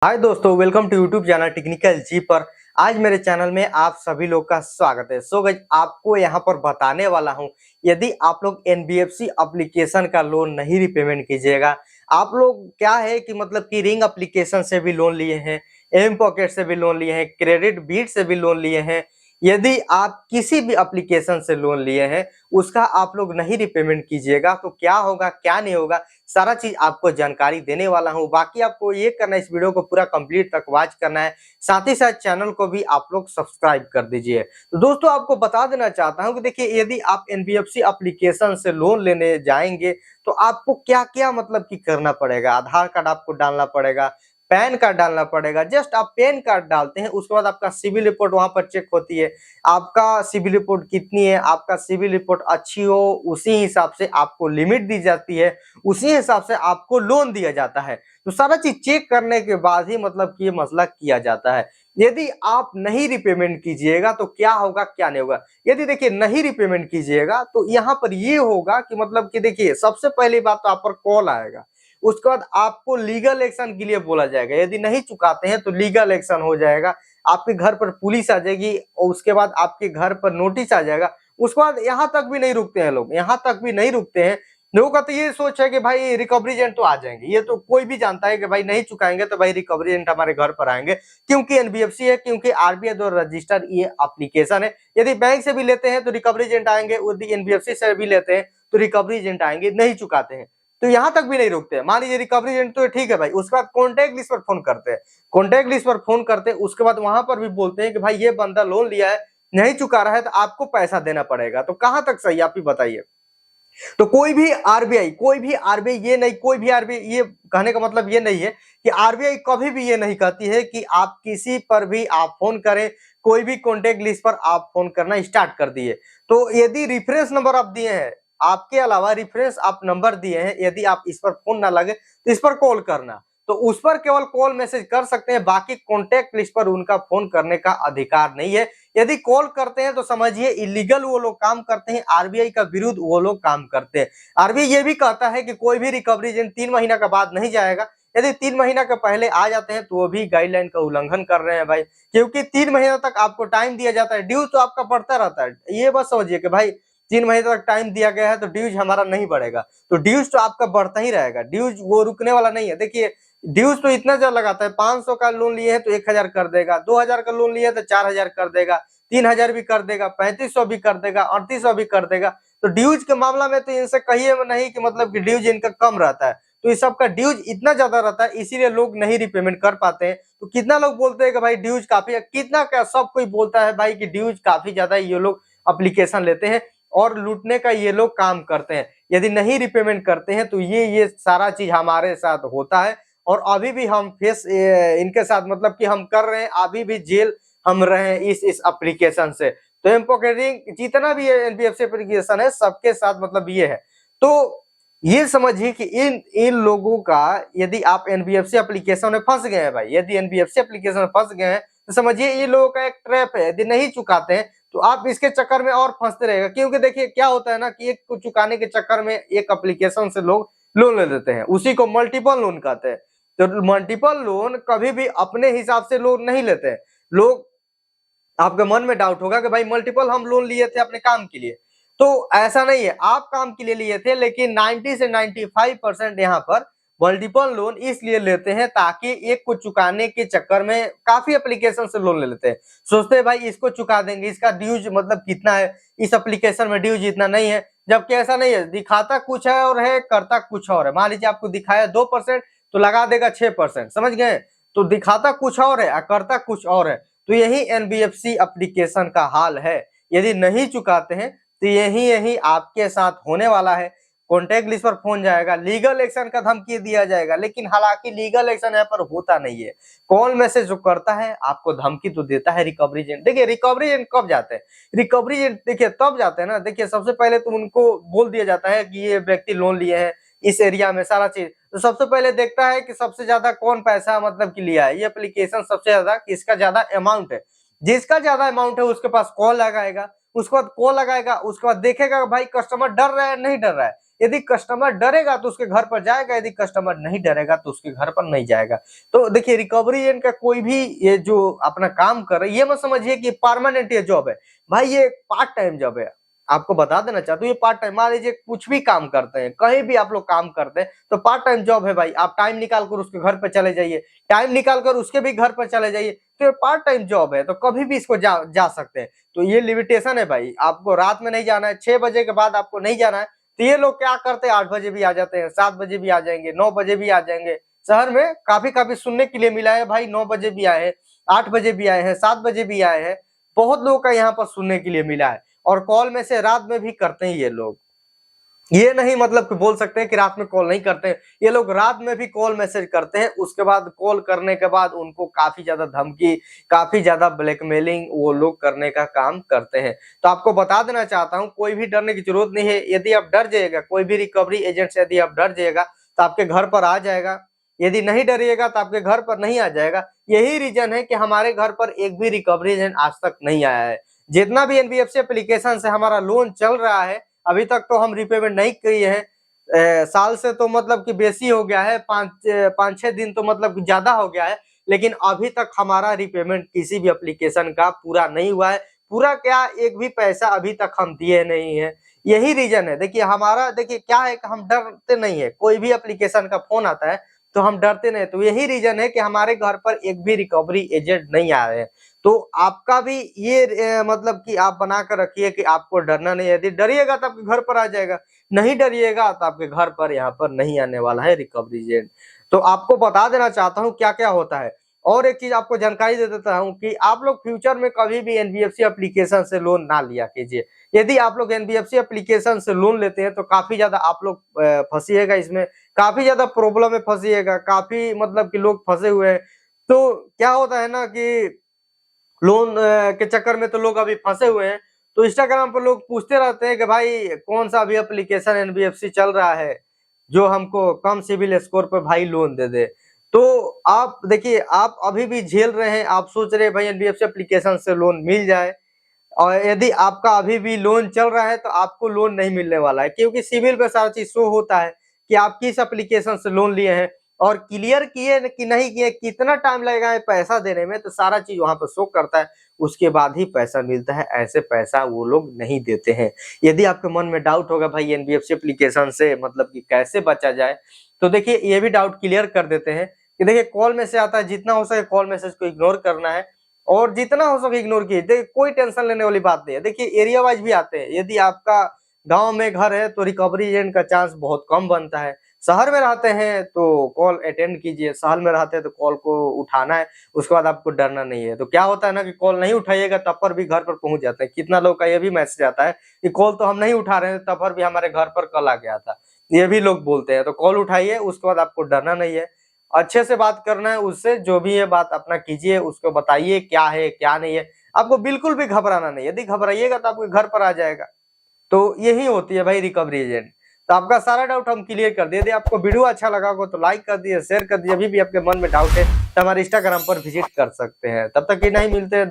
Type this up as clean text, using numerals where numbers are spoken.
हाय दोस्तों, welcome to YouTube channel technical ji पर। आज मेरे चैनल में आप सभी लोग का स्वागत है। सो गाइस, आपको यहाँ पर बताने वाला हूँ, यदि आप लोग एनबीएफसी एप्लीकेशन का लोन नहीं रिपेमेंट कीजिएगा, आप लोग क्या है कि मतलब कि रिंग एप्लीकेशन से भी लोन लिए हैं, एम पॉकेट से भी लोन लिए हैं, क्रेडिट बीट से भी लोन लिए हैं, यदि आप किसी भी एप्लीकेशन से लोन लिए हैं, उसका आप लोग नहीं रिपेमेंट कीजिएगा तो क्या होगा क्या नहीं होगा, सारा चीज आपको जानकारी देने वाला हूं। बाकी आपको ये करना है, इस वीडियो को पूरा कंप्लीट तक वॉच करना है, साथ ही साथ चैनल को भी आप लोग सब्सक्राइब कर दीजिए। तो दोस्तों, आपको बता देना चाहता हूं कि देखिए, यदि आप एनबीएफसी एप्लीकेशन से लोन लेने जाएंगे तो आपको क्या क्या मतलब कि करना पड़ेगा। आधार कार्ड आपको डालना पड़ेगा, पैन कार्ड डालना पड़ेगा। जस्ट आप पैन कार्ड डालते हैं, उसके बाद आपका सिविल रिपोर्ट वहां पर चेक होती है। आपका सिविल रिपोर्ट कितनी है, आपका सिविल रिपोर्ट अच्छी हो, उसी हिसाब से आपको लिमिट दी जाती है, उसी हिसाब से आपको लोन दिया जाता है। तो सारा चीज चेक करने के बाद ही मतलब कि ये मसला किया जाता है। यदि आप नहीं रिपेमेंट कीजिएगा तो क्या होगा क्या नहीं होगा। यदि देखिए नहीं रिपेमेंट कीजिएगा तो यहाँ पर ये होगा कि मतलब कि देखिए, सबसे पहली बात तो आप पर कॉल आएगा, उसके बाद आपको लीगल एक्शन के लिए बोला जाएगा। यदि नहीं चुकाते हैं तो लीगल एक्शन हो जाएगा, आपके घर पर पुलिस आ जाएगी और उसके बाद आपके घर पर नोटिस आ जाएगा। उसके बाद यहाँ तक भी नहीं रुकते हैं लोग, यहाँ तक भी नहीं रुकते हैं। लोगों का तो ये सोच है कि भाई रिकवरी एजेंट तो आ जाएंगे, ये तो कोई भी जानता है कि भाई नहीं चुकाएंगे तो भाई रिकवरी एजेंट हमारे घर पर आएंगे, क्योंकि एनबीएफसी है, क्योंकि आरबीआई द्वारा रजिस्टर्ड ये एप्लीकेशन है। यदि बैंक से भी लेते हैं तो रिकवरी एजेंट आएंगे, यदि एनबीएफसी से भी लेते हैं तो रिकवरी एजेंट आएंगे। नहीं चुकाते हैं तो यहाँ तक भी नहीं रुकते। मान लीजिए रिकवरी एजेंट तो ठीक है भाई, उसके बाद कॉन्टैक्ट लिस्ट पर फोन करते हैं, कॉन्टैक्ट लिस्ट पर फोन करते हैं, उसके बाद वहां पर भी बोलते हैं कि भाई ये बंदा लोन लिया है, नहीं चुका रहा है तो आपको पैसा देना पड़ेगा। तो कहां तक सही आप ही बताइए। तो कोई भी आरबीआई ये नहीं, कोई भी आरबीआई ये कहने का मतलब ये नहीं है कि आरबीआई कभी भी ये नहीं कहती है कि आप किसी पर भी आप फोन करें, कोई भी कॉन्टेक्ट लिस्ट पर आप फोन करना स्टार्ट कर दिए तो यदि रेफरेंस नंबर आप दिए हैं, आपके अलावा रेफरेंस आप नंबर दिए हैं, यदि आप इस पर फोन ना लगे तो इस पर कॉल करना, तो उस पर केवल कॉल मैसेज कर सकते हैं, बाकी कॉन्टेक्ट लिस्ट पर उनका फोन करने का अधिकार नहीं है। यदि कॉल करते हैं तो समझिए इलीगल वो लोग काम करते हैं, आरबीआई का विरुद्ध वो लोग काम करते हैं। आरबीआई ये भी कहता है कि कोई भी रिकवरी एजेंट 3 महीना के बाद नहीं जाएगा। यदि 3 महीना के पहले आ जाते हैं तो वो भी गाइडलाइन का उल्लंघन कर रहे हैं भाई, क्योंकि 3 महीना तक आपको टाइम दिया जाता है, ड्यूज तो आपका बढ़ता रहता है। ये बस समझिए कि भाई 3 महीने तक टाइम दिया गया है तो ड्यूज हमारा नहीं बढ़ेगा, तो ड्यूज तो आपका बढ़ता ही रहेगा, ड्यूज वो रुकने वाला नहीं है। देखिए, ड्यूज तो इतना ज्यादा लगाता है, 500 का लोन लिए है तो 1000 कर देगा, 2000 का लोन लिया है तो 4000 कर देगा, 3000 भी कर देगा, 3500 भी कर देगा, 3800 भी कर देगा। तो ड्यूज के मामला में तो इनसे कहिए नहीं कि मतलब कि ड्यूज इनका कम रहता है, तो इस सबका ड्यूज इतना ज्यादा रहता है, इसीलिए लोग नहीं रिपेमेंट कर पाते हैं। तो कितना लोग बोलते हैं कि भाई ड्यूज काफी है, कितना क्या सब कोई बोलता है भाई कि ड्यूज काफी ज्यादा ये लोग अप्लीकेशन लेते हैं और लूटने का ये लोग काम करते हैं। यदि नहीं रिपेमेंट करते हैं तो ये सारा चीज हमारे साथ होता है और अभी भी हम फेस इनके साथ मतलब कि हम कर रहे हैं, अभी भी जेल हम रहे हैं इस एप्लीकेशन से। तो एम पॉकेटिंग जितना भी एनबीएफसी एप्लीकेशन है सबके साथ मतलब ये है। तो ये समझिए कि इन इन लोगों का, यदि आप एनबीएफसी एप्लीकेशन में फंस गए हैं भाई, यदि एनबीएफसी एप्लीकेशन में फंस गए हैं तो समझिए ये लोगों का एक ट्रैप है। यदि नहीं चुकाते हैं तो आप इसके चक्कर में और फंसते रहेगा, क्योंकि देखिए क्या होता है ना कि एक को चुकाने के चक्कर में एक एप्लीकेशन से लोग लोन ले लेते हैं, उसी को मल्टीपल लोन कहते हैं। तो मल्टीपल लोन कभी भी अपने हिसाब से लोन नहीं लेते हैं लोग। आपके मन में डाउट होगा कि भाई मल्टीपल हम लोन लिए थे अपने काम के लिए, तो ऐसा नहीं है, आप काम के लिए लिए थे, लेकिन 90 से 95% यहाँ पर मल्टीपल लोन इसलिए लेते हैं ताकि एक को चुकाने के चक्कर में काफी एप्लीकेशन से लोन ले लेते हैं। सोचते हैं भाई इसको चुका देंगे, इसका ड्यूज मतलब कितना है, इस एप्लीकेशन में ड्यूज इतना नहीं है, जबकि ऐसा नहीं है, दिखाता कुछ है और है करता कुछ और है। मान लीजिए आपको दिखाया 2% तो लगा देगा 6%, समझ गए। तो दिखाता कुछ और है करता कुछ और है। तो यही एनबीएफसी एप्लीकेशन का हाल है। यदि नहीं चुकाते हैं तो यही यही आपके साथ होने वाला है। कॉन्टैक्ट लिस्ट पर फोन जाएगा, लीगल एक्शन का धमकी दिया जाएगा, लेकिन हालांकि लीगल एक्शन यहाँ पर होता नहीं है। कॉल मैसेज जो करता है आपको धमकी तो देता है रिकवरी एजेंट। देखिए रिकवरी एजेंट कब जाते हैं, रिकवरी एजेंट देखिए तब जाते हैं ना, देखिए सबसे पहले तो उनको बोल दिया जाता है कि ये व्यक्ति लोन लिए हैं इस एरिया में, सारा चीज तो सबसे पहले देखता है कि सबसे ज्यादा कौन पैसा मतलब कि लिया है, ये एप्लीकेशन सबसे ज्यादा किसका ज्यादा अमाउंट है। जिसका ज्यादा अमाउंट है उसके पास कॉल लगाएगा, उसके बाद कॉल लगाएगा, उसके बाद देखेगा भाई कस्टमर डर रहा है नहीं डर रहा है। यदि कस्टमर डरेगा तो उसके घर पर जाएगा, यदि कस्टमर नहीं डरेगा तो उसके घर पर नहीं जाएगा। तो देखिए रिकवरी एजेंट का कोई भी ये जो अपना काम कर रहे हैं, ये मत समझिए कि परमानेंट ये जॉब है भाई, ये पार्ट टाइम जॉब है। आपको बता देना चाहता हूँ ये पार्ट टाइम, मान लीजिए कुछ भी काम करते हैं, कहीं भी आप लोग काम करते हैं तो पार्ट टाइम जॉब है भाई। आप टाइम निकाल कर उसके घर पर चले जाइए, टाइम निकाल कर उसके भी घर पर चले जाइए, तो ये पार्ट टाइम जॉब है, तो कभी भी इसको जा सकते हैं। तो ये लिमिटेशन है भाई, आपको रात में नहीं जाना है, 6 बजे के बाद आपको नहीं जाना है। तो ये लोग क्या करते हैं, 8 बजे भी आ जाते हैं, 7 बजे भी आ जाएंगे, 9 बजे भी आ जाएंगे। शहर में काफी सुनने के लिए मिला है भाई, 9 बजे भी आए हैं, 8 बजे भी आए हैं, 7 बजे भी आए हैं, बहुत लोगों का यहाँ पर सुनने के लिए मिला है। और कॉल में से रात में भी करते हैं ये लोग, ये नहीं मतलब कि बोल सकते हैं कि रात में कॉल नहीं करते हैं, ये लोग रात में भी कॉल मैसेज करते हैं। उसके बाद कॉल करने के बाद उनको काफी ज्यादा धमकी, काफी ज्यादा ब्लैकमेलिंग वो लोग करने का काम करते हैं। तो आपको बता देना चाहता हूं, कोई भी डरने की जरूरत नहीं है। यदि आप डर जाइएगा, कोई भी रिकवरी एजेंट से यदि आप डर जाइएगा तो आपके घर पर आ जाएगा, यदि नहीं डरिएगा तो आपके घर पर नहीं आ जाएगा। यही रीजन है कि हमारे घर पर एक भी रिकवरी एजेंट आज तक नहीं आया है। जितना भी एनबीएफसी एप्लीकेशन से हमारा लोन चल रहा है, अभी तक तो हम रिपेमेंट नहीं किए हैं। साल से तो मतलब कि बेसी हो गया है, 5-6 दिन तो मतलब कि ज्यादा हो गया है, लेकिन अभी तक हमारा रिपेमेंट किसी भी एप्लीकेशन का पूरा नहीं हुआ है। पूरा क्या, एक भी पैसा अभी तक हम दिए नहीं है। यही रीजन है। देखिए हमारा, देखिए क्या है कि हम डरते नहीं है, कोई भी एप्लीकेशन का फोन आता है तो हम डरते नहीं। तो यही रीजन है कि हमारे घर पर एक भी रिकवरी एजेंट नहीं आ रहे हैं। तो आपका भी ये मतलब कि आप बना कर रखिए कि आपको डरना नहीं है। यदि डरिएगा तो आपके घर पर आ जाएगा, नहीं डरिएगा तो आपके घर पर यहाँ पर नहीं आने वाला है रिकवरी एजेंट। तो आपको बता देना चाहता हूँ क्या क्या होता है। और एक चीज आपको जानकारी दे देता हूँ कि आप लोग फ्यूचर में कभी भी एनबीएफसी एप्लीकेशन से लोन ना लिया कीजिए। यदि आप लोग एनबीएफसी एप्लीकेशन से लोन लेते हैं तो काफी ज्यादा आप लोग फंसिएगा इसमें, काफी ज्यादा प्रॉब्लम में फंसिएगा, काफी मतलब कि लोग फंसे हुए हैं। तो क्या होता है ना कि लोन के चक्कर में तो लोग अभी फंसे हुए हैं। तो इंस्टाग्राम पर लोग पूछते रहते हैं कि भाई कौन सा अभी एप्लीकेशन एनबीएफसी चल रहा है जो हमको कम सिविल स्कोर पर भाई लोन दे दे। तो आप देखिए, आप अभी भी झेल रहे हैं, आप सोच रहे हैं भाई एनबीएफसी एप्लीकेशन से लोन मिल जाए, और यदि आपका अभी भी लोन चल रहा है तो आपको लोन नहीं मिलने वाला है, क्योंकि सिविल पे सारा चीज शो होता है कि आप किस एप्लीकेशन से लोन लिए हैं और क्लियर किए कि नहीं किए, कितना टाइम लगेगा पैसा देने में, तो सारा चीज वहां पर शो करता है। उसके बाद ही पैसा मिलता है, ऐसे पैसा वो लोग नहीं देते हैं। यदि आपके मन में डाउट होगा भाई एनबीएफसी एप्लीकेशन से मतलब कि कैसे बचा जाए, तो देखिए ये भी डाउट क्लियर कर देते हैं कि देखिए कॉल मैसेज आता है, जितना हो सके कॉल मैसेज को इग्नोर करना है और जितना हो सके इग्नोर कीजिए। देखिए कोई टेंशन लेने वाली बात नहीं है। देखिए एरिया वाइज भी आते हैं, यदि आपका गांव में घर है तो रिकवरी एजेंट का चांस बहुत कम बनता है। शहर में रहते हैं तो कॉल अटेंड कीजिए, शहर में रहते हैं तो कॉल को उठाना है, उसके बाद आपको डरना नहीं है। तो क्या होता है ना कि कॉल नहीं उठाइएगा तब पर भी घर पर पहुंच जाते हैं। कितना लोग का ये भी मैसेज आता है कि कॉल तो हम नहीं उठा रहे हैं, तब पर भी हमारे घर पर कल आ गया था, ये भी लोग बोलते हैं। तो कॉल उठाइए, उसके बाद आपको डरना नहीं है, अच्छे से बात करना है उससे, जो भी है बात अपना कीजिए, उसको बताइए क्या है क्या नहीं है। आपको बिल्कुल भी घबराना नहीं है, यदि घबराइएगा तो आपके घर पर आ जाएगा। तो यही होती है भाई रिकवरी एजेंट। तो आपका सारा डाउट हम क्लियर कर दिए। यदि आपको वीडियो अच्छा लगा हो तो लाइक कर दिए, शेयर कर दिए। अभी भी आपके मन में डाउट है तो हमारे इंस्टाग्राम पर विजिट कर सकते हैं। तब तक कि नहीं मिलते हैं